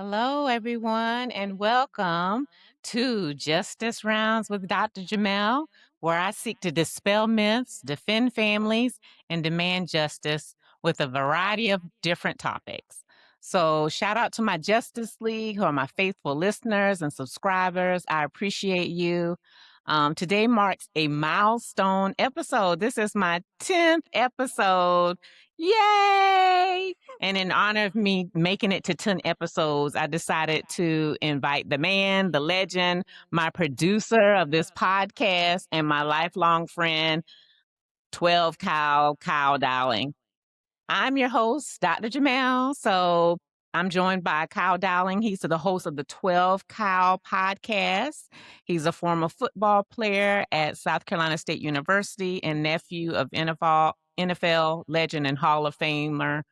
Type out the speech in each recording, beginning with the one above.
Hello, everyone, and welcome to Justice Rounds with Dr. Jimmell, where I seek to dispel myths, defend families, and demand justice with a variety of different topics. So, shout out to my Justice League, who are my faithful listeners and subscribers. I appreciate you. Today marks a milestone episode. This is my 10th episode. Yay! And in honor of me making it to 10 episodes, I decided to invite the man, the legend, my producer of this podcast, and my lifelong friend, 12 Kyle Dowling. I'm your host, Dr. Jimmell. So I'm joined by Kyle Dowling. He's the host of the 12 Kyle podcast. He's a former football player at South Carolina State University and nephew of NFL legend and Hall of Famer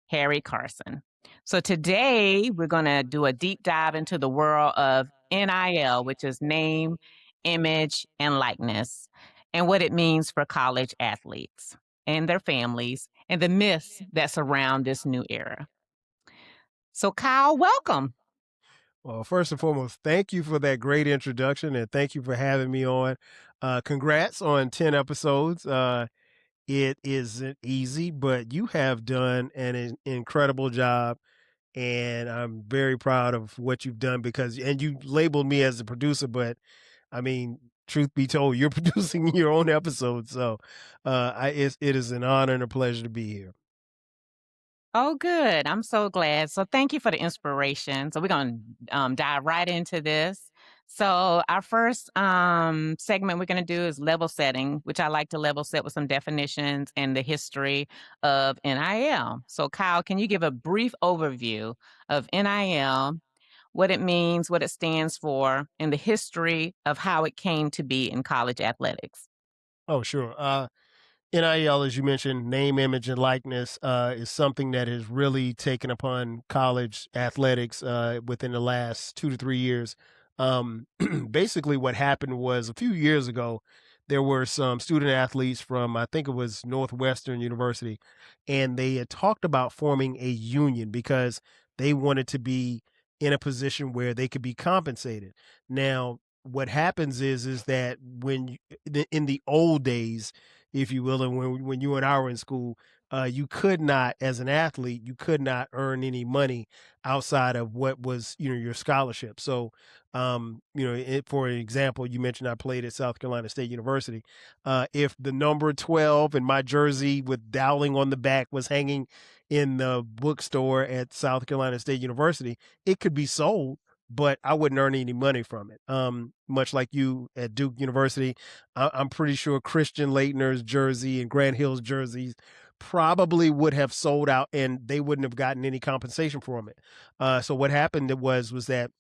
Harry Carson. So today we're going to do a deep dive into the world of NIL, which is name, image, and likeness, and what it means for college athletes and their families, and the myths that surround this new era. So, Kyle, welcome. Well, first and foremost, thank you for that great introduction and thank you for having me on. Congrats on 10 episodes. It isn't easy, but you have done an incredible job. And I'm very proud of what you've done and you labeled me as a producer, but I mean, truth be told, you're producing your own episodes. So it is an honor and a pleasure to be here. Oh, good. I'm so glad. So, thank you for the inspiration. So, we're going to dive right into this. So, our first segment we're going to do is level setting, which I like to level set with some definitions and the history of NIL. So, Kyle, can you give a brief overview of NIL, what it means, what it stands for, and the history of how it came to be in college athletics? Oh, sure. NIL, as you mentioned, name, image, and likeness, is something that has really taken upon college athletics within the last 2 to 3 years. Basically, what happened was a few years ago, there were some student athletes from, I think it was Northwestern University, and they had talked about forming a union because they wanted to be in a position where they could be compensated. Now, what happens is that in the old days, if you will, and when you and I were in school, you could not, as an athlete, you could not earn any money outside of what was, your scholarship. So, for example, you mentioned I played at South Carolina State University. If the number 12 in my jersey with Dowling on the back was hanging in the bookstore at South Carolina State University, it could be sold, but I wouldn't earn any money from it. Much like you at Duke University, I'm pretty sure Christian Leitner's jersey and Grant Hill's jerseys probably would have sold out and they wouldn't have gotten any compensation from it. So what happened was that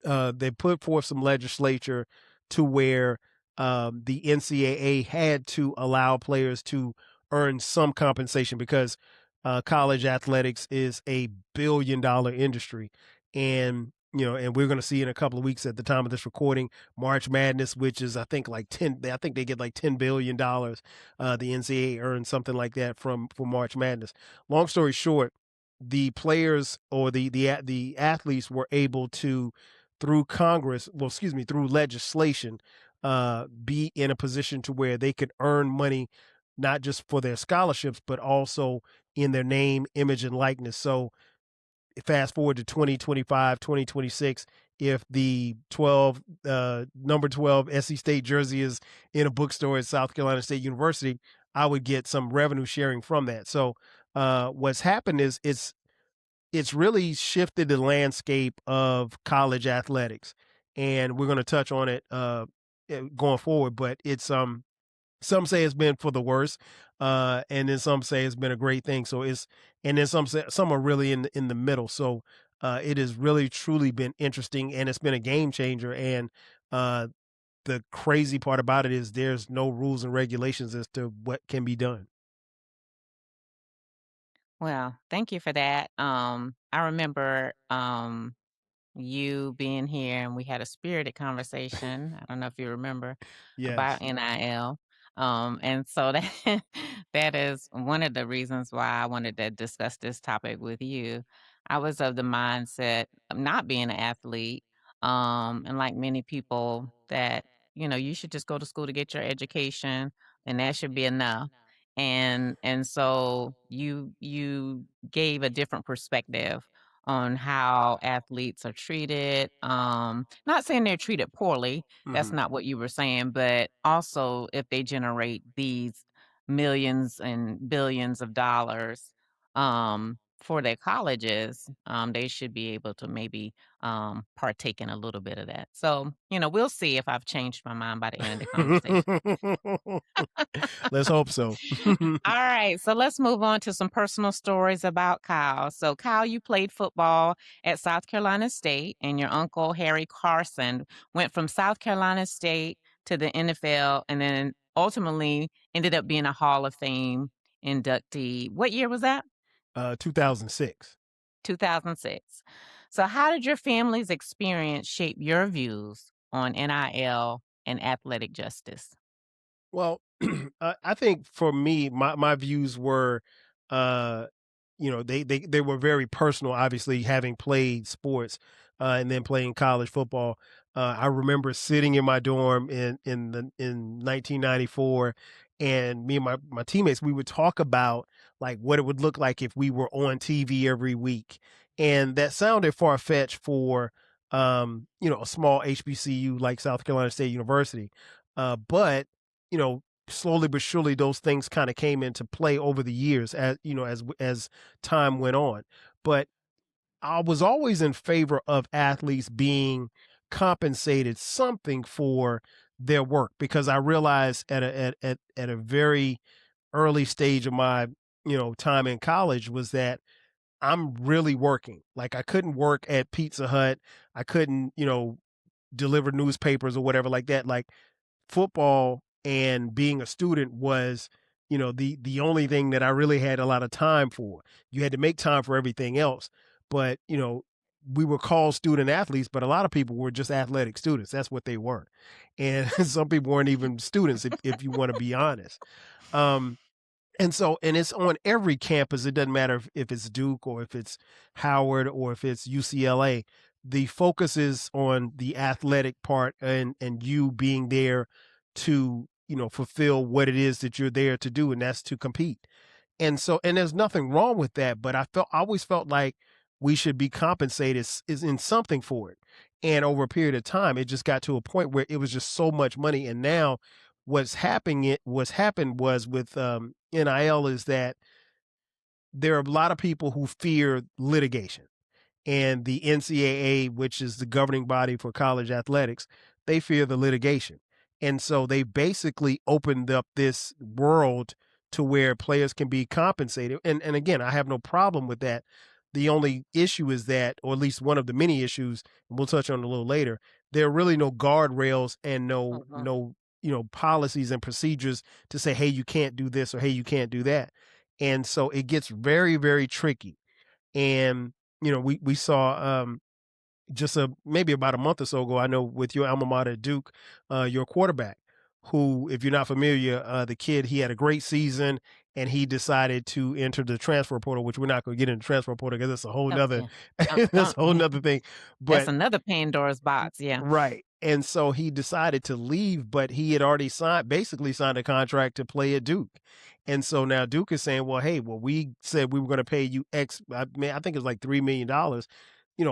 they put forth some legislature to where the NCAA had to allow players to earn some compensation because college athletics is a $1 billion industry. And and we're going to see in a couple of weeks at the time of this recording, March Madness, which is I think like 10. I think they get like $10 billion. The NCAA earns something like that for March Madness. Long story short, the players or the athletes were able to through Congress, well, excuse me, through legislation, be in a position to where they could earn money, not just for their scholarships, but also in their name, image, and likeness. So fast forward to 2025, 2026, if the number 12 SC State jersey is in a bookstore at South Carolina State University, I would get some revenue sharing from that. So what's happened is it's really shifted the landscape of college athletics, and we're going to touch on it going forward. But it's some say it's been for the worse, and then some say it's been a great thing. And then some are really in the middle. So it has really truly been interesting, and it's been a game changer. And the crazy part about it is there's no rules and regulations as to what can be done. Well, thank you for that. I remember you being here and we had a spirited conversation. I don't know if you remember about Yes. NIL. And so that that is one of the reasons why I wanted to discuss this topic with you. I was of the mindset of not being an athlete, and like many people that, you should just go to school to get your education and that should be enough. And so you gave a different perspective on how athletes are treated. Not saying they're treated poorly, that's Mhm. not what you were saying, but also if they generate these millions and billions of dollars for their colleges, they should be able to maybe partake in a little bit of that. So, we'll see if I've changed my mind by the end of the conversation. Let's hope so. All right, so let's move on to some personal stories about Kyle. So, Kyle, you played football at South Carolina State, and your uncle, Harry Carson, went from South Carolina State to the NFL and then ultimately ended up being a Hall of Fame inductee. What year was that? 2006. 2006. So, how did your family's experience shape your views on NIL and athletic justice? Well, I think for me, my views were, uh, they were very personal. Obviously, having played sports and then playing college football, I remember sitting in my dorm in 1994, and me and my teammates, we would talk about like what it would look like if we were on TV every week, and that sounded far fetched for a small HBCU like South Carolina State University, but slowly but surely those things kind of came into play over the years as time went on. But I was always in favor of athletes being compensated something for their work because I realized at a very early stage of my time in college was that I'm really working. Like I couldn't work at Pizza Hut. I couldn't, deliver newspapers or whatever like that. Like football and being a student was, the only thing that I really had a lot of time for. You had to make time for everything else, but we were called student athletes, but a lot of people were just athletic students. That's what they were, and some people weren't even students, if you want to be honest. Um, and it's on every campus. It doesn't matter if it's Duke or if it's Howard or if it's UCLA. The focus is on the athletic part and you being there to, fulfill what it is that you're there to do, and that's to compete. And there's nothing wrong with that, but I always felt like we should be compensated is in something for it. And over a period of time, it just got to a point where it was just so much money. And now what's happened was with NIL is that there are a lot of people who fear litigation, and the NCAA, which is the governing body for college athletics, they fear the litigation. And so they basically opened up this world to where players can be compensated. And again, I have no problem with that. The only issue is that, or at least one of the many issues, and we'll touch on it a little later, there are really no guardrails and Mhm. no policies and procedures to say, hey, you can't do this or hey, you can't do that. And so it gets very, very tricky. And we saw just maybe about a month or so ago, I know with your alma mater Duke, your quarterback, who, if you're not familiar, the kid, he had a great season and he decided to enter the transfer portal, which we're not going to get into transfer portal because it's a whole Oh, nother yeah. that's Don't a whole nother thing. That's But another Pandora's box, yeah. right. And so he decided to leave, but he had already basically signed a contract to play at Duke. And so now Duke is saying, well, hey, well, we said we were going to pay you X. I mean, I think it's like $3 million.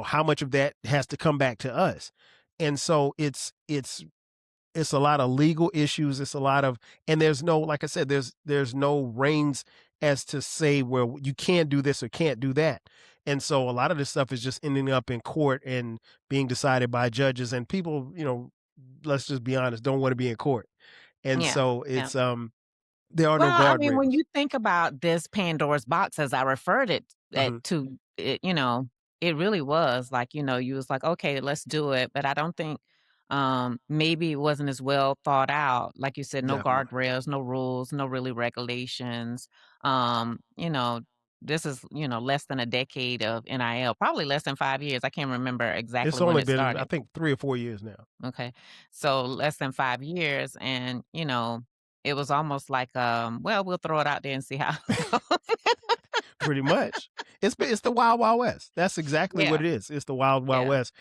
How much of that has to come back to us? And so it's a lot of legal issues. It's a lot of, and there's no, like I said, there's no reins as to say, well, you can't do this or can't do that. And so a lot of this stuff is just ending up in court and being decided by judges, and people, let's just be honest, don't want to be in court. And Yeah, so yeah. there are no Well, I mean, when guardrails. you think about this Pandora's box, as I referred Hmm. to it, it really was like, you was like, okay, let's do it. But I don't think maybe it wasn't as well thought out. Like you said, no Definitely. guardrails, no rules, no really regulations. This is, less than a decade of NIL, probably less than 5 years. I can't remember It's exactly when only it been, I started. think, 3 or 4 years now. Okay. So less than 5 years. And, it was almost like, well, we'll throw it out there and see how it goes. Pretty much. It's the Wild Wild West. That's exactly what Yeah, it is. It's the Wild Wild yeah. West.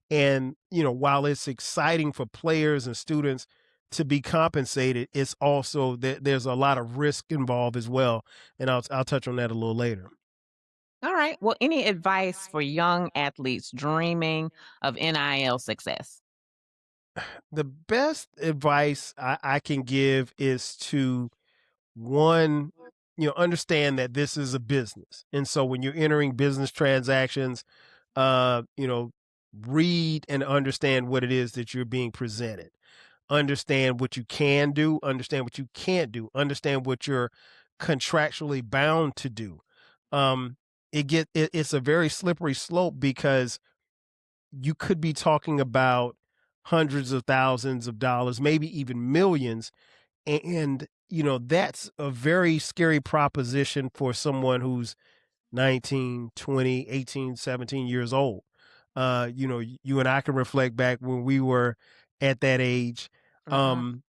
And, while it's exciting for players and students to be compensated, it's also there's a lot of risk involved as well. And I'll touch on that a little later. All right. Well, any advice for young athletes dreaming of NIL success? The best advice I can give is to one, understand that this is a business. And so when you're entering business transactions, uh, you know, read and understand what it is that you're being presented. Understand what you can do, understand what you can't do, understand what you're contractually bound to do. Um, it's a very slippery slope because you could be talking about hundreds of thousands of dollars, maybe even millions, and that's a very scary proposition for someone who's 19, 20, 18, 17 years old. You and I can reflect back when we were at that age. Hmm. Um,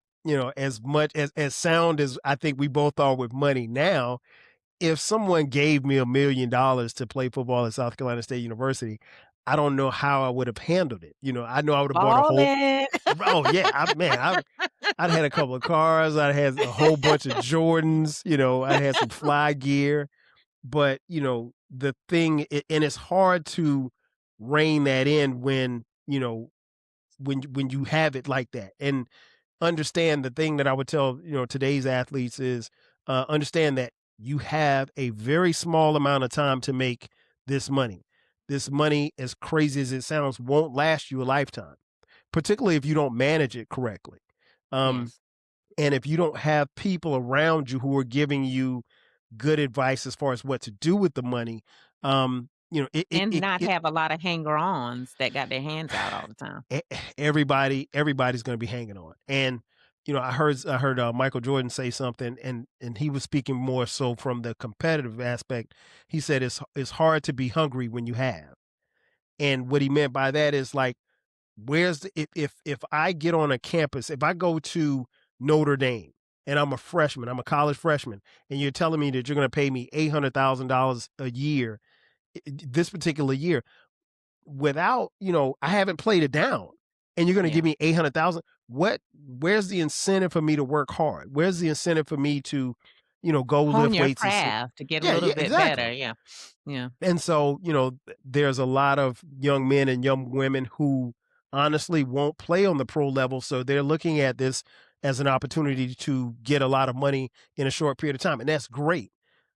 as much as sound as I think we both are with money now, if someone gave me $1 million to play football at South Carolina State University, I don't know how I would have handled it. I know I would have bought a whole. Ballin'. Oh yeah, I'd had a couple of cars, I'd had a whole bunch of Jordans, I'd had some fly gear, but the thing, and it's hard to rein that in when when you have it like that. And understand, the thing that I would tell today's athletes is, understand that you have a very small amount of time to make this money. This money, as crazy as it sounds, won't last you a lifetime, particularly if you don't manage it correctly. Um, Yes. and if you don't have people around you who are giving you good advice as far as what to do with the money, And not have a lot of hanger-ons that got their hands out all the time. e- everybody's going to be hanging on. And I heard Michael Jordan say something, and he was speaking more so from the competitive aspect. He said it's hard to be hungry when you have. And what he meant by that is, like, where's the, if I get on a campus, if I go to Notre Dame and I'm a freshman, I'm a college freshman, and you're telling me that you're going to pay me $800,000 a year, this particular year, without, I haven't played it down, and you're going to Yeah. give me 800,000. Where's the incentive for me to work hard? Where's the incentive for me to, go Hone lift your weights and craft to get a yeah, little yeah, bit better. exactly. Yeah. Yeah. And so, there's a lot of young men and young women who honestly won't play on the pro level. So they're looking at this as an opportunity to get a lot of money in a short period of time. And that's great.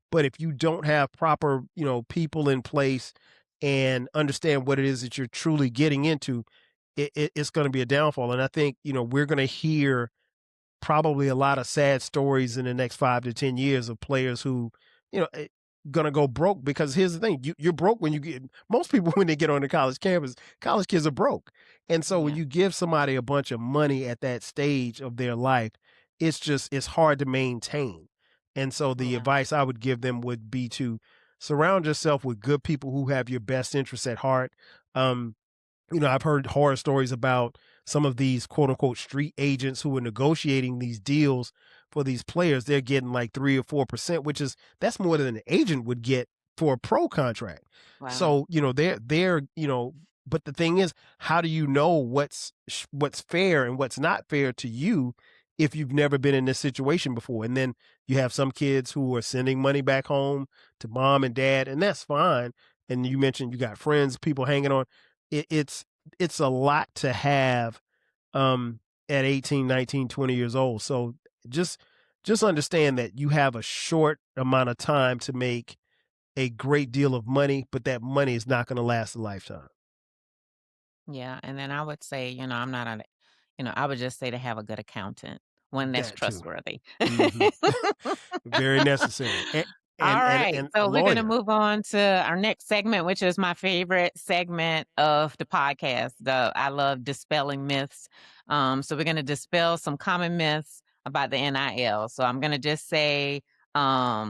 But if you don't have proper, people in place and understand what it is that you're truly getting into, it's going to be a downfall. And I think, we're going to hear probably a lot of sad stories in the next 5 to 10 years of players who, gonna go broke. Because here's the thing, you're broke when you get most people when they get on the college campus, college kids are broke. And so when Yeah. you give somebody a bunch of money at that stage of their life, it's hard to maintain. And so the Yeah. advice I would give them would be to surround yourself with good people who have your best interests at heart. Um, I've heard horror stories about some of these quote unquote street agents who are negotiating these deals for these players. They're getting like 3 or 4%, which is that's more than an agent would get for a pro contract. Wow. So, they're, but the thing is, how do you know what's fair and what's not fair to you if you've never been in this situation before? And then you have some kids who are sending money back home to mom and dad, and that's fine. And you mentioned you got friends, people hanging on. It's a lot to have, um, at 18, 19, 20 years old. So just just understand that you have a short amount of time to make a great deal of money, but that money is not going to last a lifetime. Yeah. And then I would say, I'm not on, I would just say to have a good accountant, one that's That too. trustworthy. Hmm. Very necessary. And All and and, right. and a So we're going to lawyer. move on to our next segment, which is my favorite segment of the podcast. I love dispelling myths. So we're going to dispel some common myths about the NIL. So I'm going to just say, a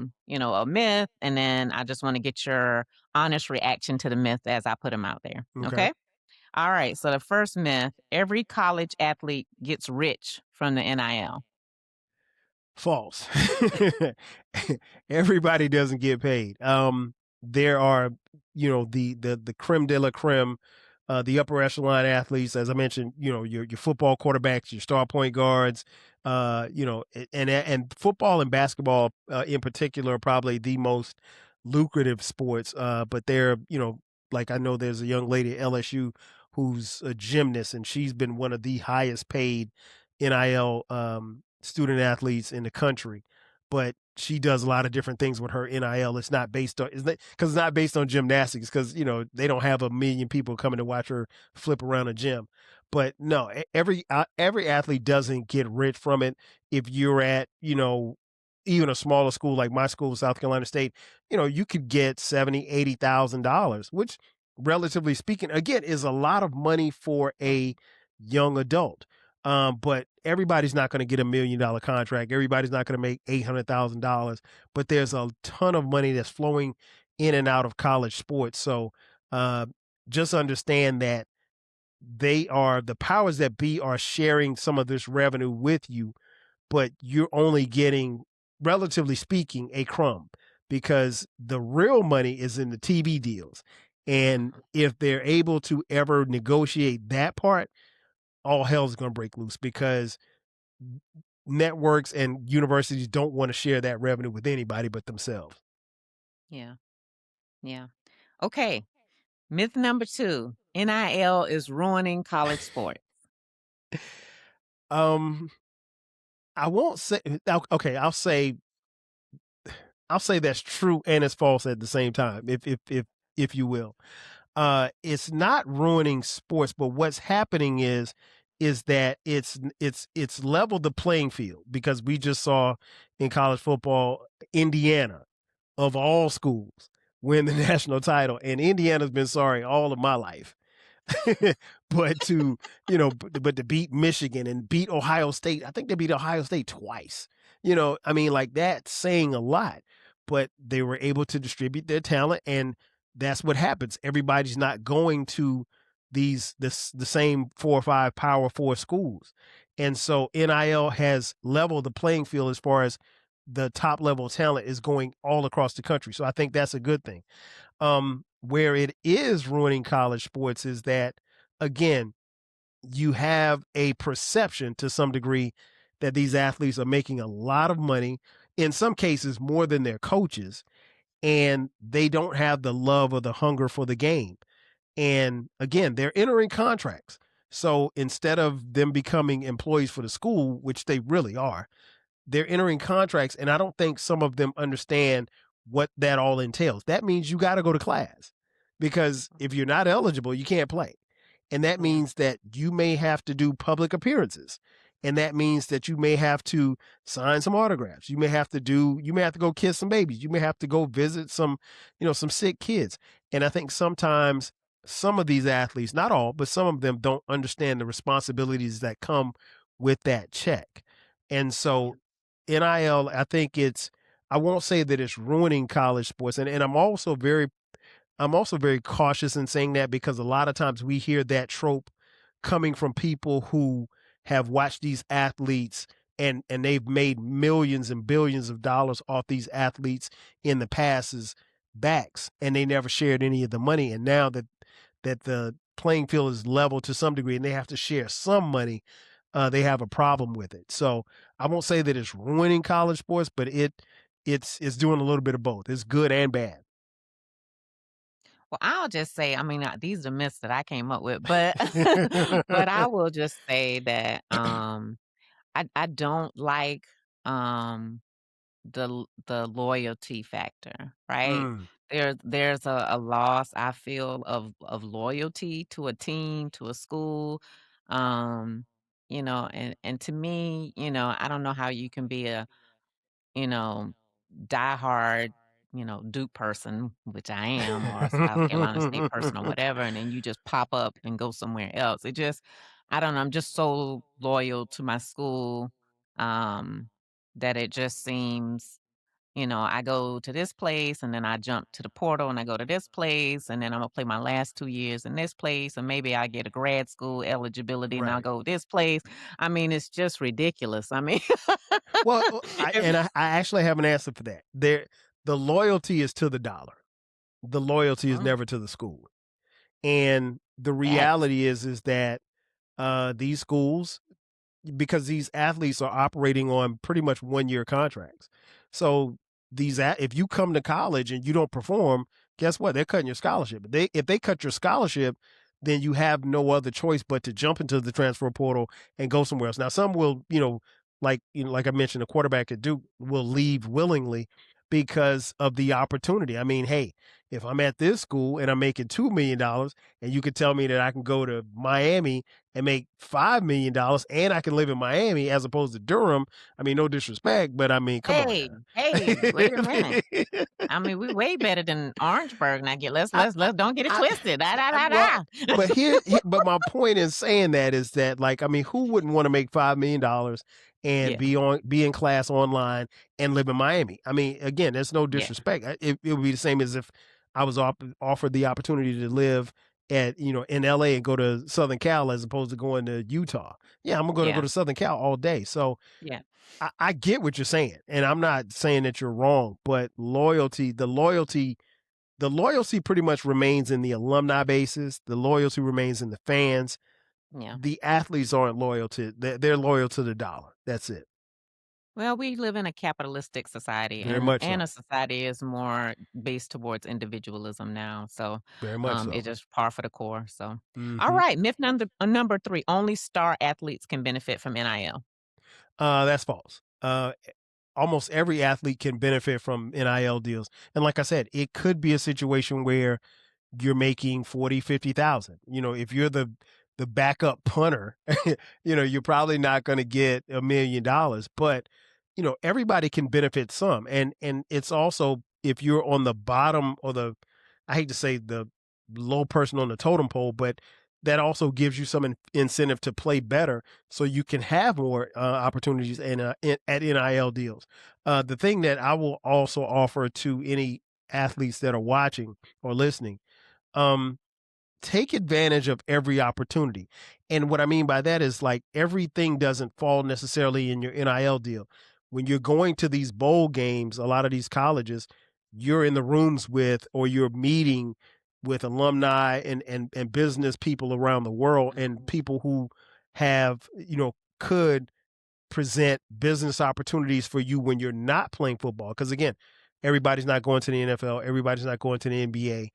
myth, and then I just want to get your honest reaction to the myth as I put them out there. Okay. Okay. All right. So the first myth: every college athlete gets rich from the NIL. False. Everybody doesn't get paid. There are, the creme de la creme, the upper echelon athletes, as I mentioned, your football quarterbacks, your star point guards, and football and basketball in particular are probably the most lucrative sports. But they're, like I know there's a young lady at LSU who's a gymnast, and she's been one of the highest paid NIL student athletes in the country, but she does a lot of different things with her NIL. It's not based on because it's not based on gymnastics because they don't have a million people coming to watch her flip around a gym. But no, every athlete doesn't get rich from it. If you're at even a smaller school like my school, South Carolina State, you could get $70,000, $80,000, which relatively speaking, again, is a lot of money for a young adult. But everybody's not going to get $1 million contract. Everybody's not going to make $800,000. But there's a ton of money that's flowing in and out of college sports. So just understand that the powers that be are sharing some of this revenue with you, but you're only getting, relatively speaking, a crumb because the real money is in the TV deals. And if they're able to ever negotiate that part, all hell's going to break loose because networks and universities don't want to share that revenue with anybody but themselves. Yeah. Yeah. Okay. Myth number 2, NIL is ruining college sports. Um, I won't say okay. I'll say that's true and it's false at the same time, if you will. It's not ruining sports, but what's happening is that it's leveled the playing field because we just saw in college football Indiana of all schools win the national title, and Indiana's been sorry all of my life. But but to beat Michigan and beat Ohio State, I think they beat Ohio State twice. I mean, like that's saying a lot. But they were able to distribute their talent, and that's what happens. Everybody's not going to the same 4 or 5 Power 4 schools, and so NIL has leveled the playing field as far as the top level talent is going all across the country. So I think that's a good thing. Where it is ruining college sports is that, again, you have a perception to some degree that these athletes are making a lot of money, in some cases more than their coaches, and they don't have the love or the hunger for the game. And again, they're entering contracts. So instead of them becoming employees for the school, which they really are, they're entering contracts, and I don't think some of them understand what that all entails. That means you got to go to class because if you're not eligible, you can't play. And that Yeah. means that you may have to do public appearances. And that means that you may have to sign some autographs. You may have to go kiss some babies. You may have to go visit some sick kids. And I think sometimes some of these athletes, not all, but some of them don't understand the responsibilities that come with that check. And so NIL, I won't say that it's ruining college sports. And I'm also very cautious in saying that because a lot of times we hear that trope coming from people who have watched these athletes and they've made millions and billions of dollars off these athletes in the past's backs, and they never shared any of the money. And now that the playing field is level to some degree and they have to share some money, they have a problem with it. So I won't say that it's ruining college sports, but it's doing a little bit of both. It's good and bad. Well, I'll just say, I mean, these are myths that I came up with, but but I will just say that I don't like um the loyalty factor, right? Mm. There's a loss I feel of loyalty to a team, to a school. Um, and to me, I don't know how you can be a, you know, diehard, Duke person, which I am, or a South Carolina State person or whatever, and then you just pop up and go somewhere else. I don't know, I'm just so loyal to my school, that it just seems I go to this place and then I jump to the portal and I go to this place and then I'm gonna play my last 2 years in this place and maybe I get a grad school eligibility and I'll Right. go this place. I mean, it's just ridiculous. I mean, Well, I if- and I actually have an answer for that. The loyalty is to the dollar. The loyalty is Mm, never to the school. And the facts. reality is that these schools, because these athletes are operating on pretty much 1-year contracts. So if you come to college and you don't perform, guess what? They're cutting your scholarship. If they cut your scholarship, then you have no other choice but to jump into the transfer portal and go somewhere else. Now, some will, like I mentioned, a quarterback at Duke will leave willingly because of the opportunity. I mean, hey, if I'm at this school and I'm making $2 million, and you could tell me that I can go to Miami and make $5 million, and I can live in Miami as opposed to Durham. I mean, no disrespect, but I mean, come on Hey, hey, wait a minute. now. I mean, we way better than Orangeburg. Now get let's I, let's I, let's don't get it I, twisted. Da da da well, da. but my point in saying that is that, like, I mean, who wouldn't want to make $5 million and Yeah, be in class online and live in Miami? I mean, again, there's no yeah, disrespect. It would be the same as if I was offered the opportunity to live in LA and go to Southern Cal as opposed to going to Utah. Yeah, I'm gonna go yeah, to Southern Cal all day. So yeah, I get what you're saying, and I'm not saying that you're wrong, but the loyalty pretty much remains in the alumni basis. The loyalty remains in the fans. yeah. The athletes aren't loyal to, they're loyal to the dollar. That's it. Well, we live in a capitalistic society, Very and much a so. society is more based towards individualism now. So, Very much it's so. just par for the core. So, all Hmm. right, myth number 3: only star athletes can benefit from NIL. That's false. Almost every athlete can benefit from NIL deals. And like I said, it could be a situation where you're making 40, 50,000. If you're the backup punter, you're probably not going to get $1 million, but everybody can benefit some. And it's also, if you're on the bottom, or I hate to say the low person on the totem pole, but that also gives you some incentive to play better so you can have more opportunities at NIL deals. The thing that I will also offer to any athletes that are watching or listening, um, take advantage of every opportunity. And what I mean by that is, like, everything doesn't fall necessarily in your NIL deal. When you're going to these bowl games, a lot of these colleges, you're in the rooms with, or you're meeting with alumni and business people around the world, and Mhm. people who have, could present business opportunities for you when you're not playing football. Because again, everybody's not going to the NFL, everybody's not going to the NBA,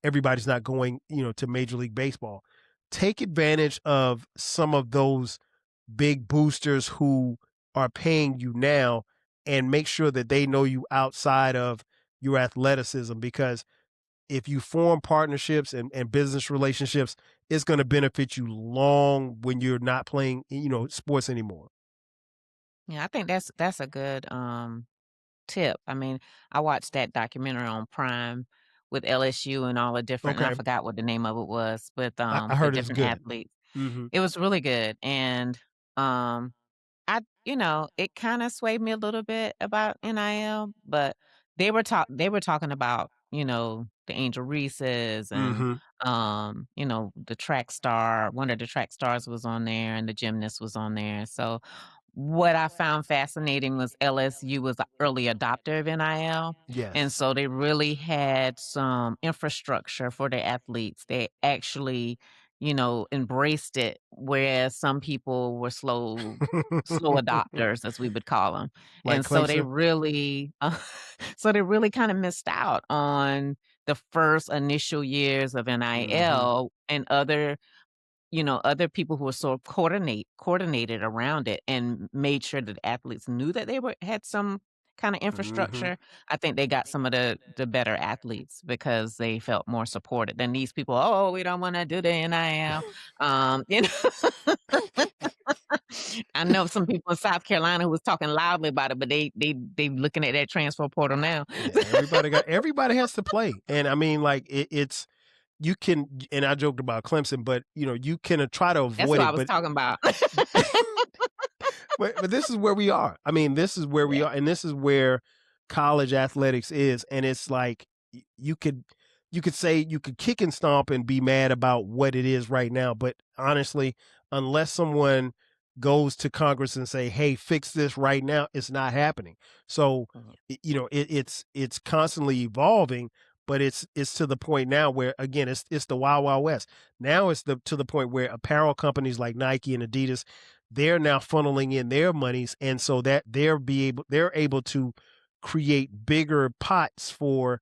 everybody's not going, to Major League Baseball. Take advantage of some of those big boosters who are paying you now, and make sure that they know you outside of your athleticism, because if you form partnerships and business relationships, it's going to benefit you long when you're not playing, sports anymore. Yeah, I think that's a good tip. I mean, I watched that documentary on Prime with LSU and all the different, and I Okay. forgot what the name of it was, but I with the heard it's different good. athletes. Mhm. It was really good, and um it kinda swayed me a little bit about NIL, but they were talking about, the Angel Reese's and, Mhm. the track star one of the track stars was on there and the gymnast was on there. So, what I found fascinating was LSU was an early adopter of NIL, and Yes. so they really had some infrastructure for their athletes. They actually, embraced it, whereas some people were slow adopters, as we would call them. Like And so they Clemson? really kinda missed out on the first initial years of Mhm. NIL, and other people who were so coordinated around it and made sure that athletes knew that they had some kinda Mhm. infrastructure. I think they got some of the better athletes because they felt more supported than these people, "Oh, we don't wanna do the NIL." You know? I know some people in South Carolina who was talking loudly about it, but they looking at that transfer portal now. Yeah, everybody has to play. And I mean, like, it's you can, and I joked about Clemson, but you can try to That's avoid what I it, was but talking about. but this is where we are. I mean, this is where we Yeah. are, and this is where college athletics is, and it's like you could say you could kick and stomp and be mad about what it is right now, but honestly, unless someone goes to Congress and say, "Hey, fix this right now," it's not happening. So, it's constantly evolving, but it's to the point now where, again, it's the wild wild west. Now it's to the point where apparel companies like Nike and Adidas, they're now funneling in their monies, and so that they're able to create bigger pots for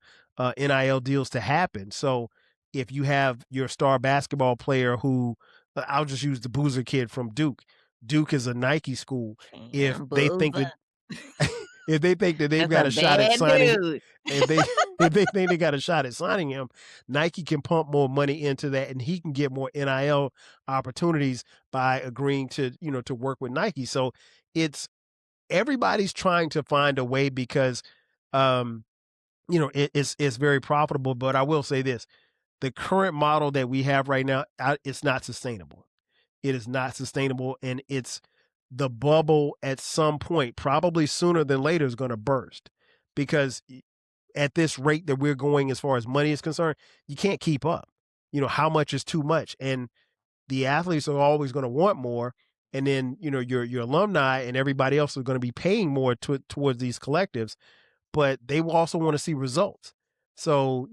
NIL deals to happen. So if you have your star basketball player who, I'll just use the Boozer kid from Duke. Duke is a Nike school. If they think that if they think that they've That's got a a shot at bad signing, dude. if they if they think they got a shot at signing him, Nike can pump more money into that, and he can get more NIL opportunities by agreeing to to work with Nike. So it's everybody's trying to find a way because it's very profitable. But I will say this: the current model that we have right now, it's not sustainable. It is not sustainable, and it's the bubble at some point, probably sooner than later, is going to burst because at this rate that we're going, as far as money is concerned, you can't keep up. How much is too much, and the athletes are always going to want more. And then your alumni and everybody else is going to be paying more towards these collectives, but they will also want to see results. So,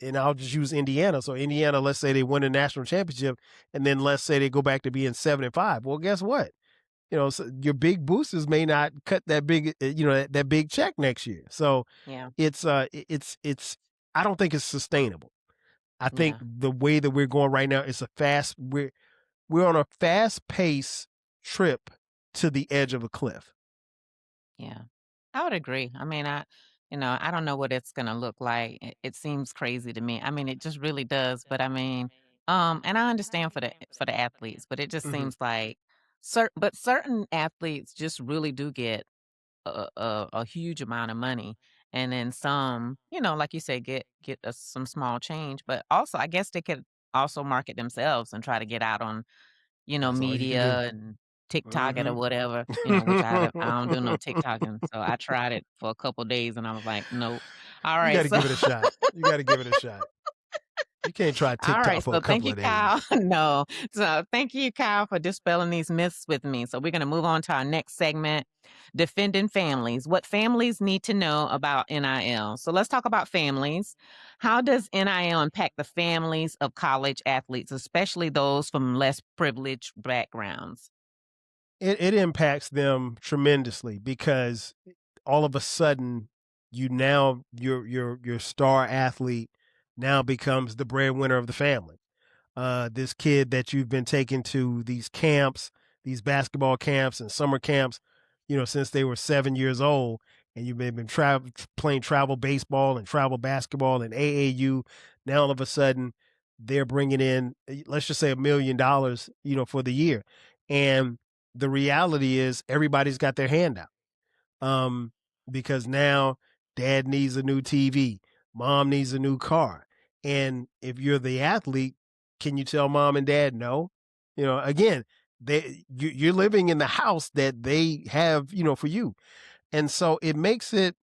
and I'll just use Indiana. So Indiana, let's say they win a national championship, and then let's say they go back to being 7-5. Well, guess what? So your big boosters may not cut that big, that big check next year. So Yeah. it's I don't think it's sustainable. I think Yeah. the way that we're going right now is we're on a fast pace trip to the edge of a cliff. Yeah. I would agree. I mean, I don't know what it's gonna look like. It seems crazy to me. I mean, it just really does. But I mean, and I understand for the athletes, but it just Mhm. seems like certain athletes just really do get a huge amount of money, and then some, like you say, get some small change. But also, I guess they could also market themselves and try to get out on That's all you can do. media and TikTok it or Mhm. whatever, which I don't do no TikToking. So I tried it for a couple days and I was like, nope. All You right, gotta so give it a shot. You gotta give it a shot. You can't try all TikTok right, for a so thank couple you, of Kyle. days. No. So thank you, Kyle, for dispelling these myths with me. So we're gonna move on to our next segment, defending families. What families need to know about NIL. So let's talk about families. How does NIL impact the families of college athletes, especially those from less privileged backgrounds? It impacts them tremendously because all of a sudden your star athlete now becomes the breadwinner of the family. This kid that you've been taking to these camps, these basketball camps and summer camps, since they were 7 years old, and you've been playing travel baseball and travel basketball and AAU. Now all of a sudden, they're bringing in, let's just say, $1 million, for the year, and the reality is everybody's got their hand out, um, because now dad needs a new TV, mom needs a new car. And if you're the athlete, can you tell mom and dad no? Again, you're living in the house that they have, for you. And so it makes it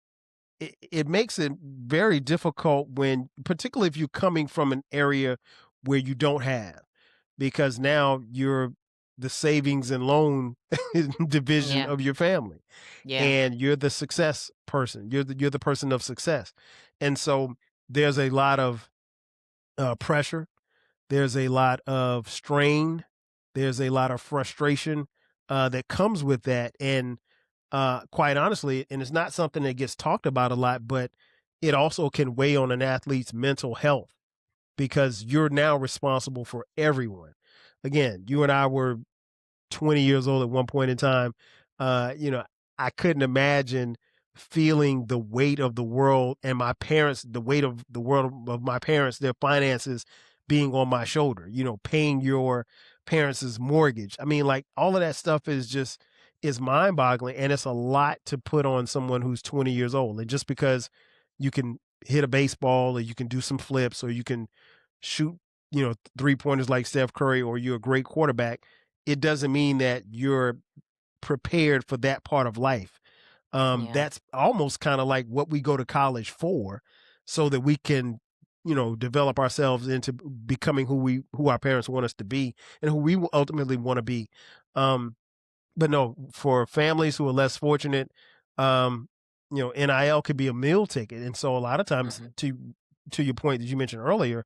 very difficult when, particularly if you're coming from an area where you don't have, because now you're the savings and loan division Yeah. of your family, Yeah. and you're the success person. You're the person of success, and so there's a lot of pressure. There's a lot of strain. There's a lot of frustration that comes with that, and quite honestly, and it's not something that gets talked about a lot, but it also can weigh on an athlete's mental health because you're now responsible for everyone. Again, you and I were 20 years old at one point in time. I couldn't imagine feeling the weight of the world and my parents, the weight of the world of my parents, their finances being on my shoulder, paying your parents' mortgage. I mean, like, all of that stuff is mind boggling. And it's a lot to put on someone who's 20 years old. And just because you can hit a baseball, or you can do some flips, or you can shoot, 3 pointers like Steph Curry, or you're a great quarterback, it doesn't mean that you're prepared for that part of life. Yeah. That's almost kind of like what we go to college for, so that we can, develop ourselves into becoming who our parents want us to be and who we will ultimately want to be. Um, but no, for families who are less fortunate, NIL could be a meal ticket, and so a lot of times, Mhm. to your point that you mentioned earlier,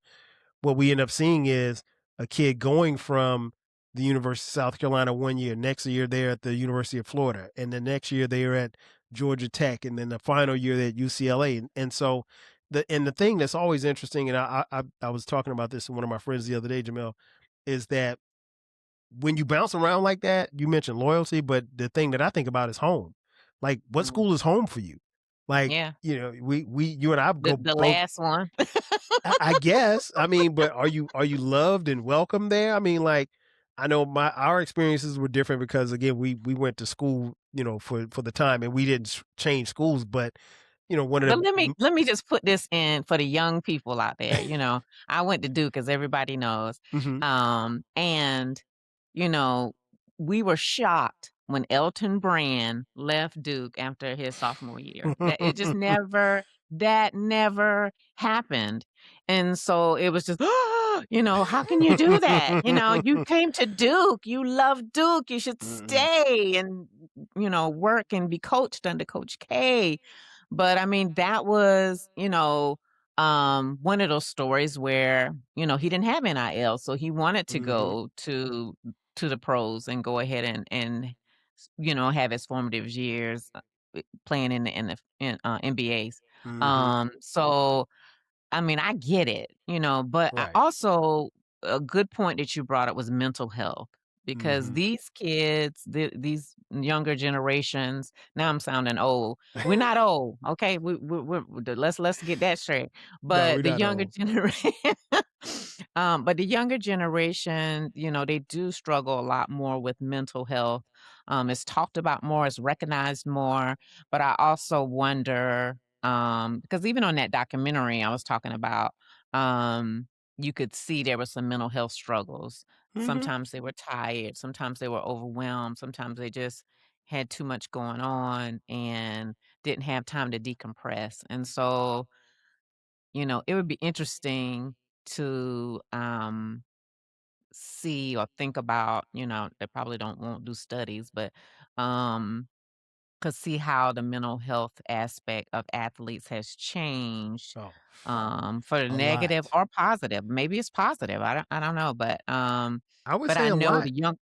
what we end up seeing is a kid going from the University of South Carolina one year, next year they're at the University of Florida, and the next year they're at Georgia Tech, and then the final year they're at UCLA. And so the thing that's always interesting, and I was talking about this to one of my friends the other day, Jimmell, is that when you bounce around like that, you mentioned loyalty, but the thing that I think about is home. Like, what Mhm. school is home for you? Like, Yeah. you and I The go. last one. I guess. I mean, but are you loved and welcome there? I mean, like, I know our experiences were different because again, we went to school, for the time, and we didn't change schools, but one of But the let me just put this in for the young people out there, I went to Duke, as everybody knows, Mhm. and, you know, we were shocked when Elton Brand left Duke after his sophomore year. That never happened, and so it was just, "How can you do that?" "You came to Duke, you love Duke, you should Mhm. stay and, work and be coached under Coach K." But I mean, that was, one of those stories where, he didn't have NIL, so he wanted to Mhm. go to the pros and go ahead and have his formative years playing in NBAs. Mhm. So I mean, I get it, but I Right. also a good point that you brought up was mental health because Mhm. these kids, these younger generations. Now I'm sounding old. We're not old, okay? Let's get that straight. No, But we're the not younger old. generation, but the younger generation, they do struggle a lot more with mental health. It's talked about more, it's recognized more, but I also wonder because even on that documentary I was talking about, um, you could see there were some mental health struggles. Mhm. Sometimes they were tired, sometimes they were overwhelmed, sometimes they just had too much going on and didn't have time to decompress. And so, it would be interesting to see or think about, they probably don't won't do studies, but um could see how the mental health aspect of athletes has changed, Oh, for the a negative lot. or positive. Maybe it's positive. I don't know, I would but say I a know lot. the young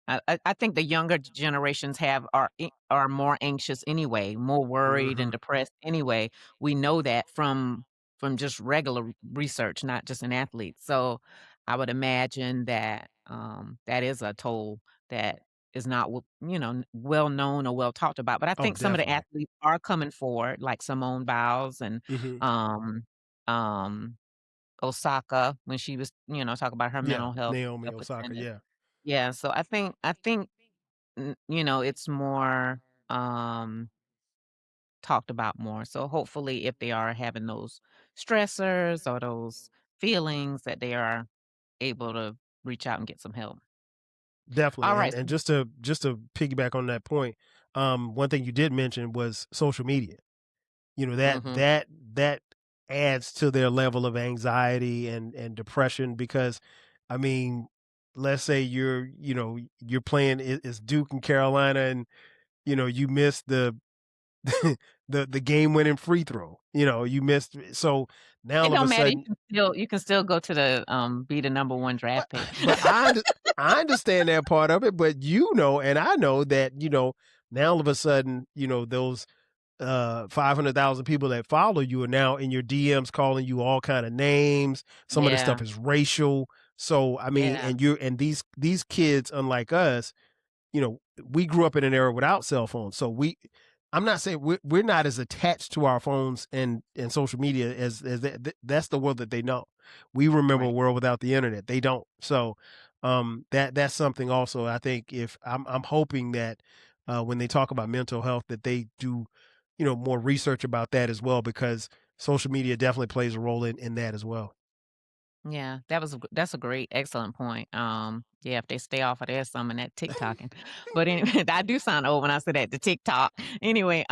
I think the younger generations are more anxious anyway, more worried and Mhm. depressed anyway. We know that from just regular research, not just in athletes. So I would imagine that that is a toll that is not well known or well talked about. But I Oh, think some of the definitely. athletes are coming forward, like Simone Biles and Mhm. um um Osaka when she was talking about her Yeah, mental health Naomi Osaka, self-attendance. yeah. Yeah, so I think it's more, um, talked about more. So hopefully if they are having those stressors or those feelings that they are able to reach out and get some help. Definitely, and Alright, and so just to piggyback on that point, one thing you did mention was social media. mhm. That adds to their level of anxiety and depression because, I mean, let's say you're playing it's Duke and Carolina, and you missed the game winning free throw. You missed, so now It all of a don't matter, sudden. you can still go to the, be the number 1 But draft pick. but I understand that part of it, but and I know that, now all of a sudden, those 500,000 people that follow you are now in your DMs calling you all kind of names. Some of the Yeah, stuff is racial. So I mean, yeah, and these kids, unlike us, we grew up in an era without cell phones. So I'm not saying we're not as attached to our phones and social media as that's the world that they know. We remember a right. world without the internet. They don't. So that's something also. I think if I'm hoping that when they talk about mental health that they do, more research about that as well, because social media definitely plays a role in that as well. Yeah, that's a great, excellent point. Yeah, if they stay off of there, some in that TikToking. But anyway, I do sound old when I say that, the TikTok. Anyway,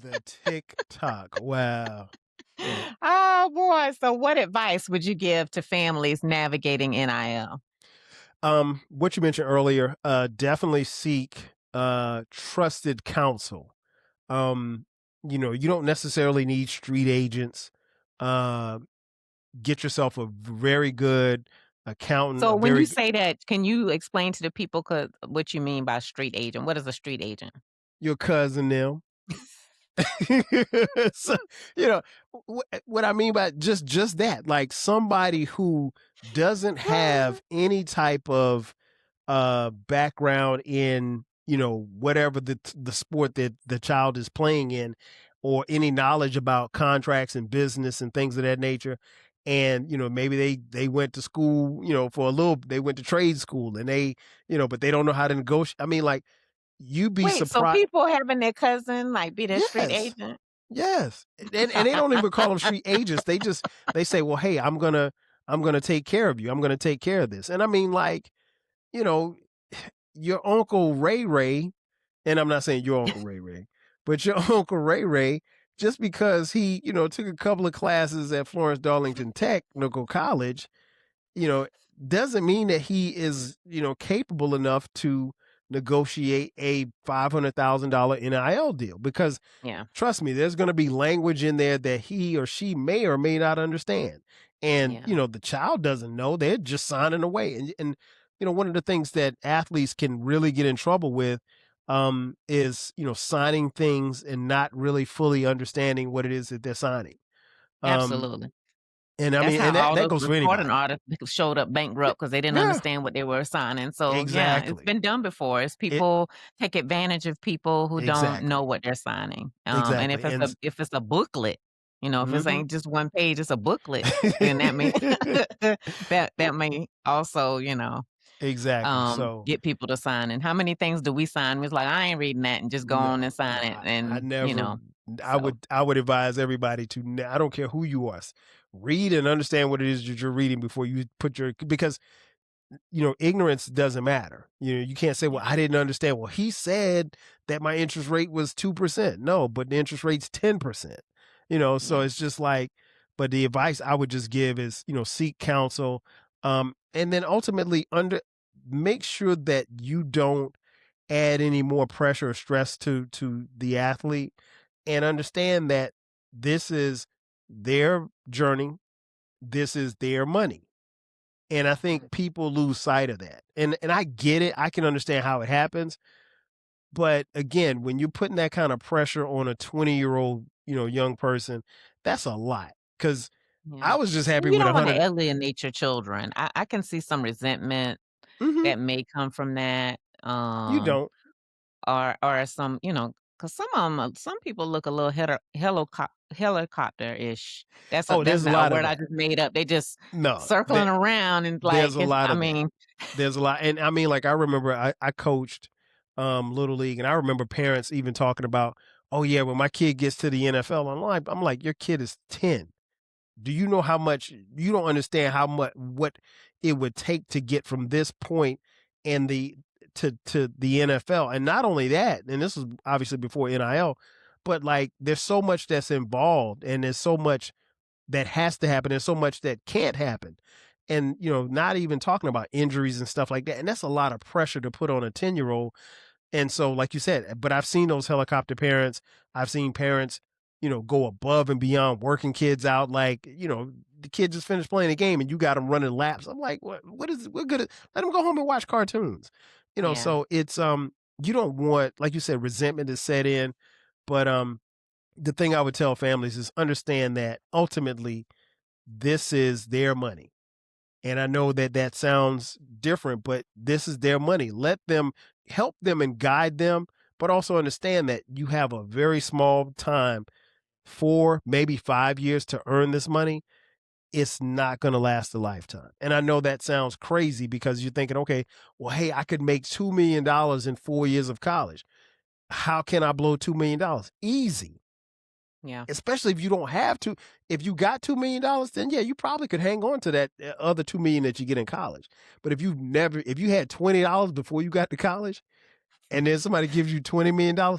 The TikTok. Wow. Yeah. oh boy. So what advice would you give to families navigating NIL? What you mentioned earlier, definitely seek trusted counsel. Um, you don't necessarily need street agents. Uh, get yourself a very good accountant, So a when you very say that, can you explain to the people what you mean by street agent? What is a street agent? your cousin them. So, what I mean by just that, like somebody who doesn't have any type of background in whatever the sport that the child is playing in, or any knowledge about contracts and business and things of that nature. And maybe they went to school, for a little, they went to trade school, and they, but they don't know how to negotiate. I mean, like, you'd be Wait, so surprised. people having their cousin like be their street Yes. agent? Yes. And they don't even call them street agents. They say, well, hey, I'm gonna take care of you. I'm gonna take care of this. And I mean, like, you know, your Uncle Ray Ray, and I'm not saying your Uncle Ray Ray, but your Uncle Ray Ray, just because he, took a couple of classes at Florence Darlington Technical College, you know, doesn't mean that he is, capable enough to negotiate a $500,000 NIL deal, because Yeah, trust me, there's going to be language in there that he or she may or may not understand. And, yeah, the child doesn't know. They're just signing away. And one of the things that athletes can really get in trouble with is, signing things and not really fully understanding what it is that they're signing. Um, absolutely. and I That's mean, how and that, all that those goes for recording anybody. artists showed up bankrupt because they didn't Yeah, understand what they were signing. So yeah, it's exactly. been done before. It's It people take advantage of people who don't know exactly. what they're signing. And Exactly. if it's a booklet, if it's Mhm. ain't just one page, it's a booklet, then that may that may also, Exactly. So get people to sign. And how many things do we sign? It's like I ain't reading that and just go on and no, sign no, it. I And never. I so would I would advise everybody to. I don't care who you are, read and understand what it is that you're reading before you put your, because ignorance doesn't matter. You can't say, well, yeah, I didn't understand. Well, he said that my interest rate was 2%. No, but the interest rate's 10%. So yeah, it's just like, but the advice I would just give is, seek counsel. And then ultimately make sure that you don't add any more pressure or stress to the athlete, and understand that this is their journey, this is their money. And I think people lose sight of that. And I get it. I can understand how it happens. But again, when you're putting that kind of pressure on a 20-year-old, young person, that's a lot. Cause yeah. I was just happy You with don't want to 100. alienate your children. I can see some resentment Mhm. that may come from that, You don't. or some, because some people look a little helicopter-ish. Oh, That's there's a not a lot of word I that. just made up. They just No, circling around and like there's a it's. lot I of that. mean, There's a lot. And I mean, like, I remember I coached little league, and I remember parents even talking about, oh yeah, when my kid gets to the NFL online, I'm like, your kid is 10. Do you know how much, you don't understand how much, what it would take to get from this point and to the NFL. And not only that, and this was obviously before NIL, but like there's so much that's involved, and there's so much that has to happen. There's so much that can't happen. And, not even talking about injuries and stuff like that. And that's a lot of pressure to put on a 10-year-old. And so, like you said, but I've seen those helicopter parents. I've seen parents, go above and beyond, working kids out. Like, the kid just finished playing a game and you got them running laps. I'm like, what good? Let them go home and watch cartoons. yeah, So it's, you don't want, like you said, resentment to set in. But, the thing I would tell families is understand that ultimately this is their money. And I know that that sounds different, but this is their money. Let them, help them and guide them, but also understand that you have a very small time, 4, maybe 5 years, to earn this money. It's not going to last a lifetime. And I know that sounds crazy because you're thinking, okay, well, hey, I could make $2 million in 4 years of college. How can I blow $2 million? Easy. Yeah. Especially if you don't have to. If you got $2 million, then yeah, you probably could hang on to that other 2 million that you get in college. But if you had $20 before you got to college, and then somebody gives you $20 million, You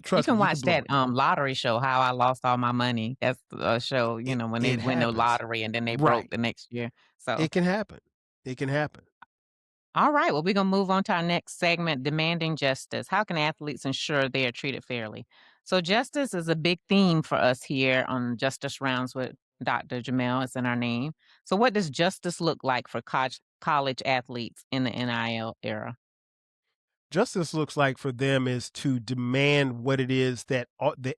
trust me, can you could watch blow that, it. lottery show, How I Lost All My Money. That's a show, It when they it win the happens, lottery and then they broke right? the next year. So, It can happen. It can happen. all right, well, we're gonna move on to our next segment, demanding justice. How can athletes ensure they are treated fairly? So, justice is a big theme for us here on Justice Rounds with Dr. Jamel. It's in our name. So, what does justice look like for college athletes in the NIL era? Justice looks like for them is to demand what it is that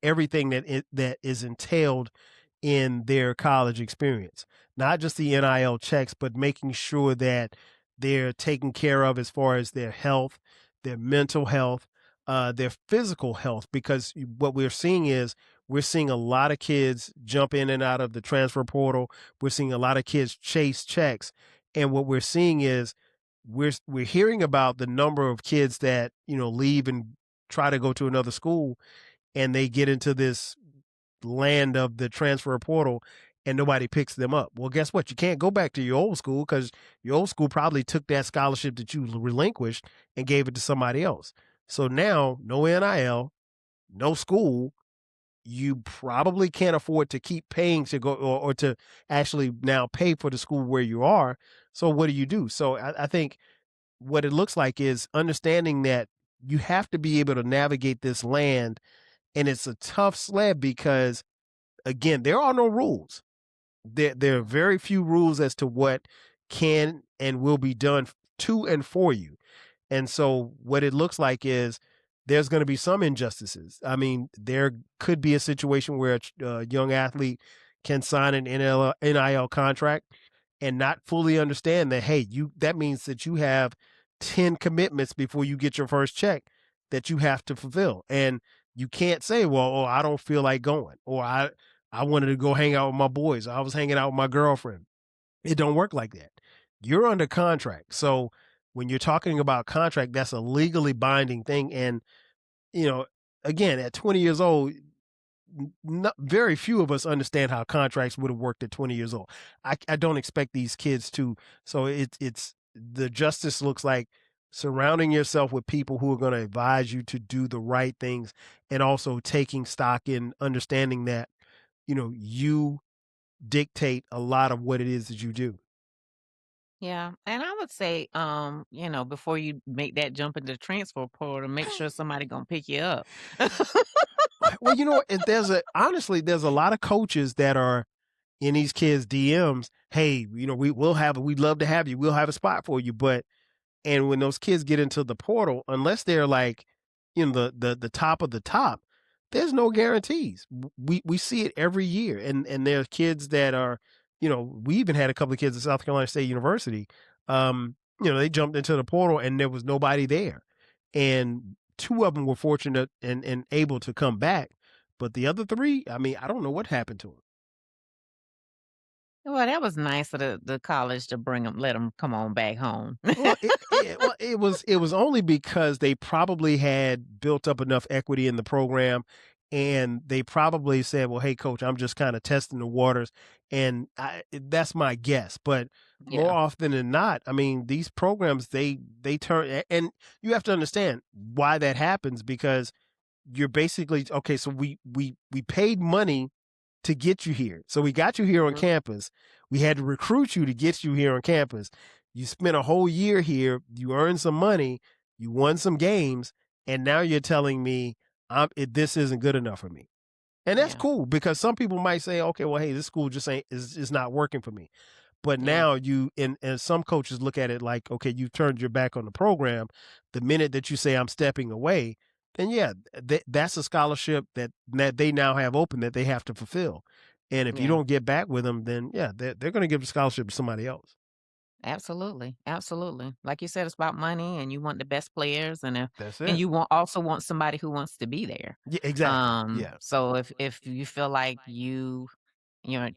everything that is entailed in their college experience, not just the NIL checks, but making sure that they're taken care of as far as their health, their mental health, their physical health. Because what we're seeing a lot of kids jump in and out of the transfer portal. We're seeing a lot of kids chase checks, and what we're seeing is we're hearing about the number of kids that leave and try to go to another school, and they get into this land of the transfer portal and nobody picks them up. Well, guess what? You can't go back to your old school because your old school probably took that scholarship that you relinquished and gave it to somebody else. So now, no NIL, no school. You probably can't afford to keep paying to go or to actually now pay for the school where you are. So what do? So I think what it looks like is understanding that you have to be able to navigate this land, and it's a tough sled because again, there are no rules. There are very few rules as to what can and will be done to and for you. And so what it looks like is there's going to be some injustices. I mean, there could be a situation where a young athlete can sign an NIL contract and not fully understand that, hey, that means that you have 10 commitments before you get your first check that you have to fulfill. And you can't say, well, oh, I don't feel like going, or I wanted to go hang out with my boys. I was hanging out with my girlfriend. It don't work like that. You're under contract. So when you're talking about contract, that's a legally binding thing. And, you know, again, at 20 years old, not, very few of us understand how contracts would have worked at 20 years old. I don't expect these kids to. So it's the justice looks like surrounding yourself with people who are going to advise you to do the right things, and also taking stock in understanding that, you dictate a lot of what it is that you do. Yeah, and I would say, before you make that jump into the transfer portal, make sure somebody gonna pick you up. Well, honestly, there's a lot of coaches that are in these kids' DMs. Hey, we'd love to have you. We'll have a spot for you. And when those kids get into the portal, unless they're like in the top of the top, there's no guarantees. We see it every year, and there are kids that are, we even had a couple of kids at South Carolina State University. They jumped into the portal and there was nobody there, and two of them were fortunate and able to come back, but the other three, I mean, I don't know what happened to them. Well, that was nice of the college to let them come on back home. Well, it was only because they probably had built up enough equity in the program, and they probably said, "Well, hey, coach, I'm just kind of testing the waters," and that's my guess. But more Yeah, often than not, I mean, these programs they turn, and you have to understand why that happens because you're basically okay. So we paid money to get you here. So we got you here on mhm, campus. We had to recruit you to get you here on campus. You spent a whole year here. You earned some money. You won some games, and now you're telling me this isn't good enough for me. And that's yeah, cool because some people might say, okay, well, hey, this school just ain't is not working for me. But yeah, now and some coaches look at it like, okay, you've turned your back on the program. The minute that you say I'm stepping away, then yeah, that's a scholarship that they now have open that they have to fulfill. And if you yeah. don't get back with them, then yeah, they're going to give the scholarship to somebody else. Absolutely, absolutely. Like you said, it's about money, and you want the best players, That's and it. you want somebody who wants to be there. Yeah, exactly. Yeah. So if you feel like your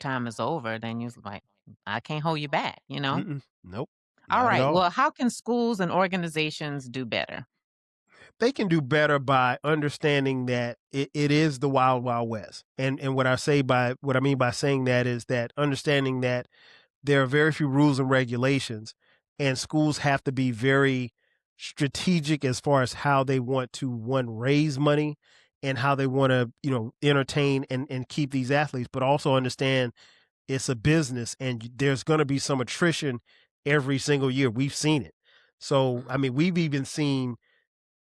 time is over, then you're like, I can't hold you back. Mm-mm. Nope. All Not at right. all. Well, how can schools and organizations do better? They can do better by understanding that it is the wild, wild west. And what I mean by saying that is that understanding that there are very few rules and regulations, and schools have to be very strategic as far as how they want to raise money and how they want to, entertain and keep these athletes, but also understand it's a business and there's going to be some attrition every single year. We've seen it. So, I mean, we've even seen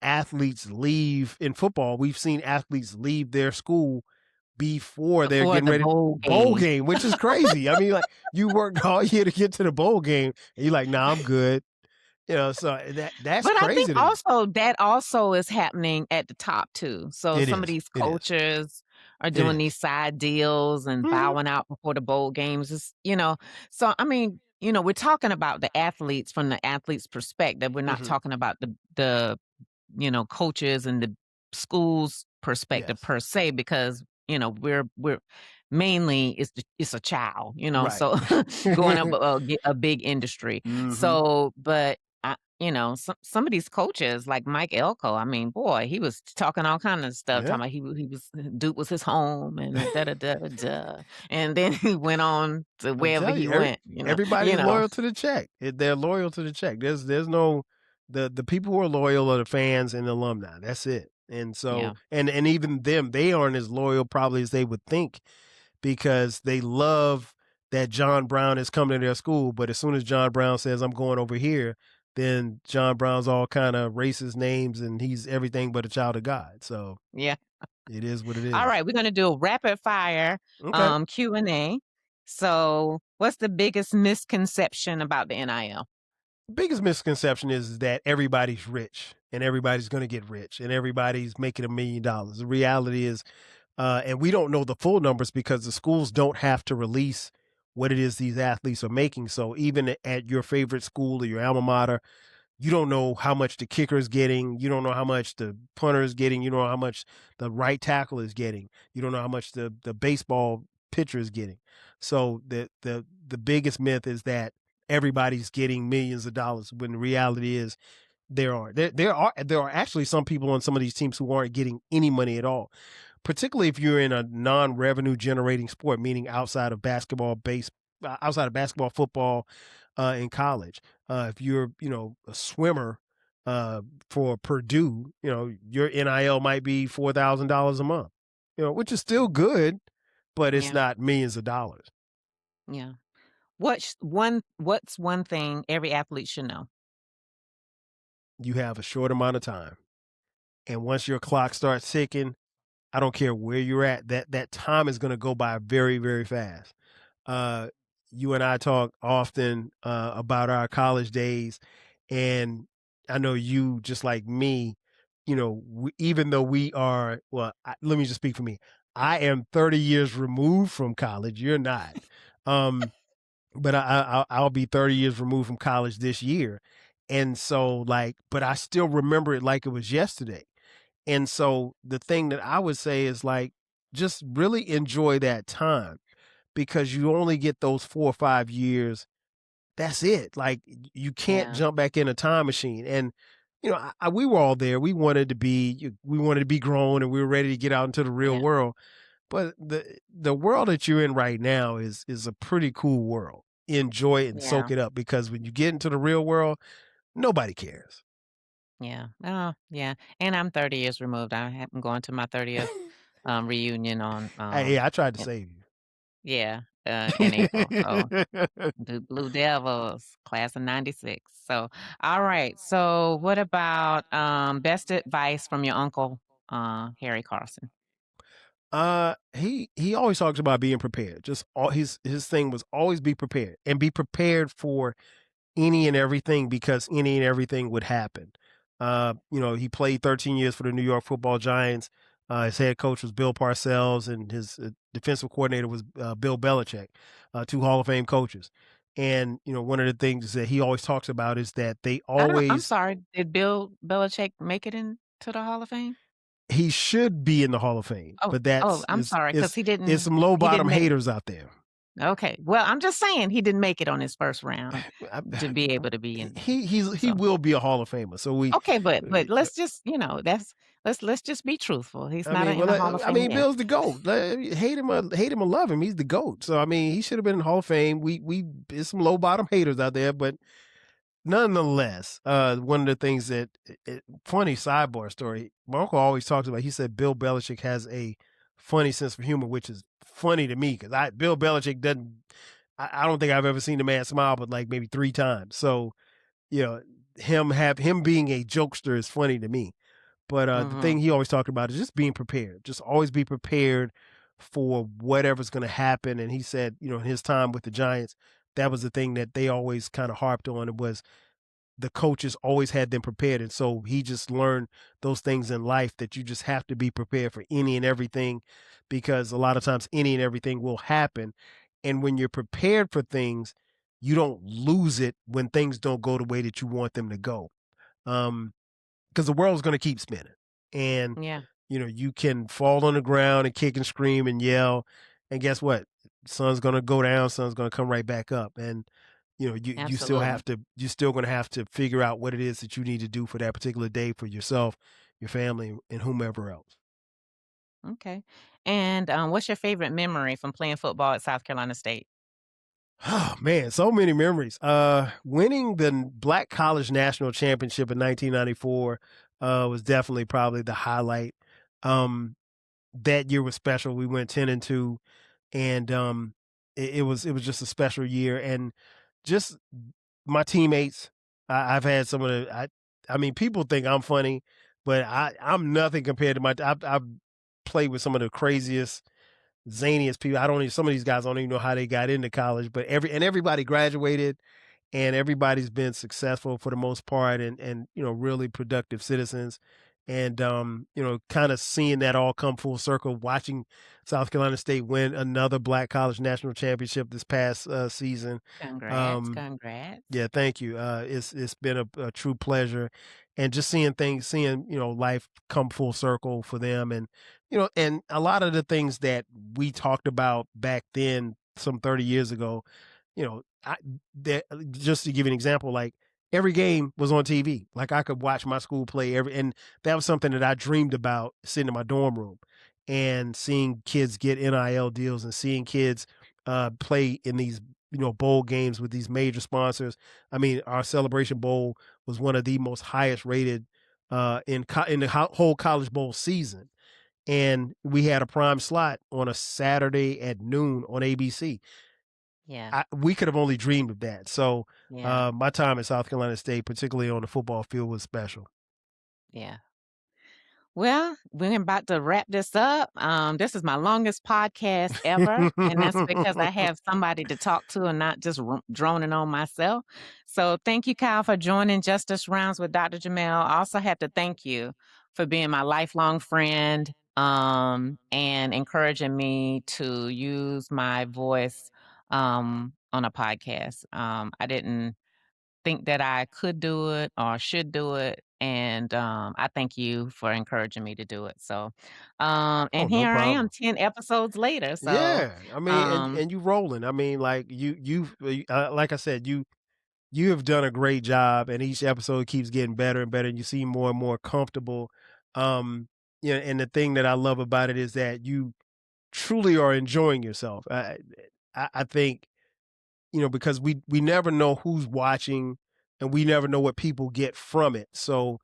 athletes leave in football. We've seen athletes leave their school before they're Before getting the ready bowl bowl game. game, which is crazy. I mean, like you worked all year to get to the bowl game, and you're like, "Nah, I'm good." So that's But I think crazy to me. also that also is happening at the top too. So It some of is. these It is. coaches are It doing is. these side deals and Mhm. bowing out before the bowl games. So I mean, we're talking about the athletes from the athletes' perspective. We're not Mhm. talking about the coaches and the school's perspective Yes. per se, because we're mainly it's a child, Right. so going up a big industry. Mhm. So, but some of these coaches like Mike Elko, I mean, boy, he was talking all kind of stuff, Yeah. talking about he was Duke was his home and da da da da, da. And then he went on to I'm wherever telling he you, went, everybody's loyal to the check. They're loyal to the check. There's no the people who are loyal are the fans and the alumni. That's it. And so yeah, and even them, they aren't as loyal probably as they would think because they love that John Brown is coming to their school. But as soon as John Brown says I'm going over here, then John Brown's all kind of racist names and he's everything but a child of God. So yeah. it is what it All is. right, we're gonna do a rapid fire Okay. Q&A. So, what's the biggest misconception about the NIL? Biggest misconception is that everybody's rich and everybody's going to get rich and everybody's making $1 million. The reality is, and we don't know the full numbers because the schools don't have to release what it is these athletes are making. So even at your favorite school or your alma mater, you don't know how much the kicker is getting. You don't know how much the punter is getting. You don't know how much the right tackle is getting. You don't know how much the baseball pitcher is getting. So the biggest myth is that everybody's getting millions of dollars when the reality is there are actually some people on some of these teams who aren't getting any money at all, particularly if you're in a non-revenue generating sport, meaning outside of basketball, football, in college. If you're, a swimmer for Purdue, your NIL might be $4,000 a month, which is still good, but it's Yeah, not millions of dollars. yeah. What's one thing every athlete should know? You have a short amount of time, and once your clock starts ticking, I don't care where you're at, that time is going to go by very, very fast. Uh, you and I talk often about our college days, and I know you, just like me, even though we are, well, let me just speak for me. I am 30 years removed from college. You're not. Um, but I'll be 30 years removed from college this year. And so, but I still remember it like it was yesterday. And so the thing that I would say is just really enjoy that time because you only get those 4 or 5 years. That's it. Like you can't Yeah, jump back in a time machine. And we were all there. We wanted to be grown and we were ready to get out into the real yeah, world. But the world that you're in right now is a pretty cool world. Enjoy it and yeah, soak it up because when you get into the real world, nobody cares. yeah. Oh, yeah. And I'm 30 years removed. I'm going to my 30th reunion on Hey, I tried to save yeah, in April. So you. the Blue Devils, class of '96. So, all right. So, what about best advice from your uncle, Harry Carson? He always talks about being prepared. Just all his thing was always be prepared and be prepared for any and everything because any and everything would happen. He played 13 years for the New York Football Giants. His head coach was Bill Parcells, and his defensive coordinator was Bill Belichick, two Hall of Fame coaches. And one of the things that he always talks about is that they I'm always sorry. Did Bill Belichick make it into the Hall of Fame? he should be in the Hall of Fame, Oh, but oh, that's I'm sorry, because it's some low he bottom didn't make. haters out there. Okay. Well, I'm just saying he didn't make it on his first round I to be able to be in the he so will be a Hall of Famer. So okay, but let's just, that's let's just be truthful. He's I not mean, in well, the Hall of I Fame mean, yet. Bill's the GOAT. Hate him or love him, he's the GOAT. So I mean, he should have been in the Hall of Fame. There's some low bottom haters out there, but nonetheless, one of the things that funny sidebar story. My uncle always talks about. He said Bill Belichick has a funny sense of humor, which is funny to me because Bill Belichick doesn't. I don't think I've ever seen the man smile, but like maybe 3 times. So you know, him being a jokester is funny to me. But the thing Mhm. he always talked about is just being prepared. Just always be prepared for whatever's going to happen. And he said, in his time with the Giants, that was the thing that they always kind of harped on. It was the coaches always had them prepared. And so he just learned those things in life that you just have to be prepared for any and everything because a lot of times any and everything will happen. And when you're prepared for things, you don't lose it when things don't go the way that you want them to go. Because the world's going to keep spinning. And, Yeah, you can fall on the ground and kick and scream and yell. And guess what? Sun's going to go down, sun's going to come right back up. And, absolutely. you're still going to have to figure out what it is that you need to do for that particular day for yourself, your family, and whomever else. Okay. And what's your favorite memory from playing football at South Carolina State? Oh man, so many memories. Winning the Black College National Championship in 1994 was definitely probably the highlight. Um, that year was special. We went 10-2, and it was just a special year. And just my teammates, I've had some of the. I mean, people think I'm funny, but I'm nothing compared to I've played with some of the craziest, zaniest people. I don't even. Some of these guys I don't even know how they got into college, but everybody graduated and everybody's been successful for the most part and really productive citizens and kind of seeing that all come full circle, watching South Carolina State win another Black College National Championship this past season. Congrats, um congrats. yeah, thank you. It's been a true pleasure, and just seeing life come full circle for them, and and a lot of the things that we talked about back then, some 30 years ago, I just to give you an example, like every game was on TV. Like I could watch my school play and that was something that I dreamed about sitting in my dorm room and seeing kids get NIL deals and seeing kids play in these bowl games with these major sponsors. I mean, our Celebration Bowl was one of the most highest rated in the whole College Bowl season, and we had a prime slot on a Saturday at noon on ABC. Yeah, We could have only dreamed of that. So yeah, my time at South Carolina State, particularly on the football field, was special. yeah. Well, we're about to wrap this up. This is my longest podcast ever, and that's because I have somebody to talk to and not just droning on myself. So, thank you, Kyle, for joining Justice Rounds with Dr. Jimmell. I also have to thank you for being my lifelong friend and encouraging me to use my voice on a podcast. I didn't think that I could do it or should do it. And I thank you for encouraging me to do it. So, Oh, and no here I am problem. 10 episodes later. So, Yeah, I mean, um, and you rolling. I mean, like like I said, you have done a great job, and each episode keeps getting better and better, and you seem more and more comfortable. And the thing that I love about it is that you truly are enjoying yourself. I think because we never know who's watching, and we never know what people get from it. So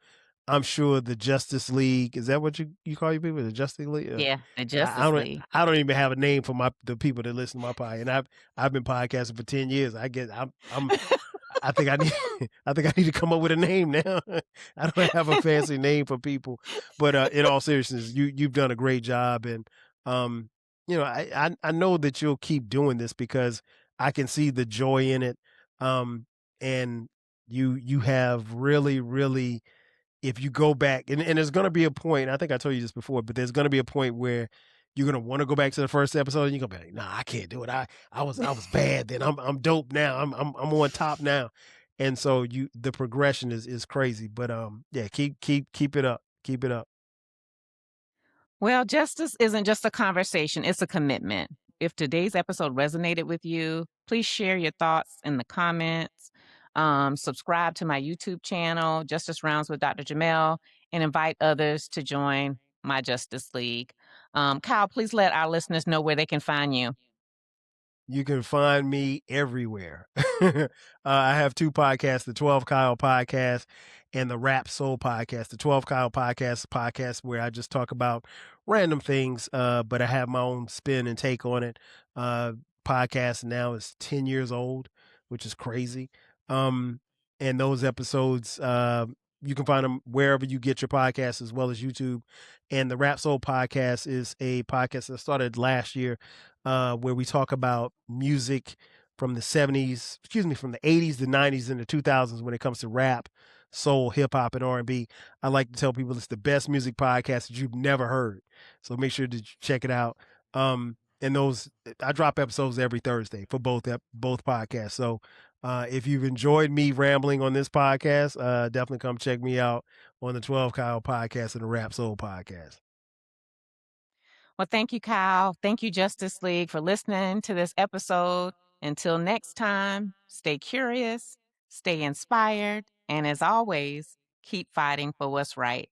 I'm sure the Justice League, is that what you call your people? The Justice League? yeah, the I Justice don't League. I don't even have a name for the people that listen to my podcast. And I've been podcasting for 10 years. I think I need I think I need to come up with a name now. I don't have a fancy name for people, but in all seriousness, you've done a great job, and um, I know that you'll keep doing this because I can see the joy in it, and you have really really, if you go back, and there's going to be a point. I think I told you this before, but there's going to be a point where you're going to want to go back to the first episode, and you're going to be like, nah, I can't do it. I was bad then. I'm dope now. I'm on top now. And so the progression is crazy. But yeah, keep it up. Keep it up. Well, justice isn't just a conversation, it's a commitment. if today's episode resonated with you, please share your thoughts in the comments. Subscribe to my YouTube channel, Justice Rounds with Dr. Jimmell, and invite others to join my Justice League. Kyle, please let our listeners know where they can find you. You can find me everywhere. I have two podcasts, the 12 Kyle podcast and the Rap Soul podcast. The 12 Kyle podcast is a podcast where I just talk about random things, but I have my own spin and take on it. Podcast now is 10 years old, which is crazy. And those episodes, you can find them wherever you get your podcasts as well as YouTube. And the Rap Soul podcast is a podcast that started last year, where we talk about music from the 70s, from the 80s, the 90s, and the 2000s when it comes to rap, soul, hip hop, and R&B. I like to tell people it's the best music podcast that you've never heard. So make sure to check it out. And those, I drop episodes every Thursday for both podcasts. So if you've enjoyed me rambling on this podcast, definitely come check me out on the 12 Kyle podcast and the Rap Soul podcast. Well, thank you, Kyle. Thank you, Justice League, for listening to this episode. Until next time, stay curious, stay inspired, and as always, keep fighting for what's right.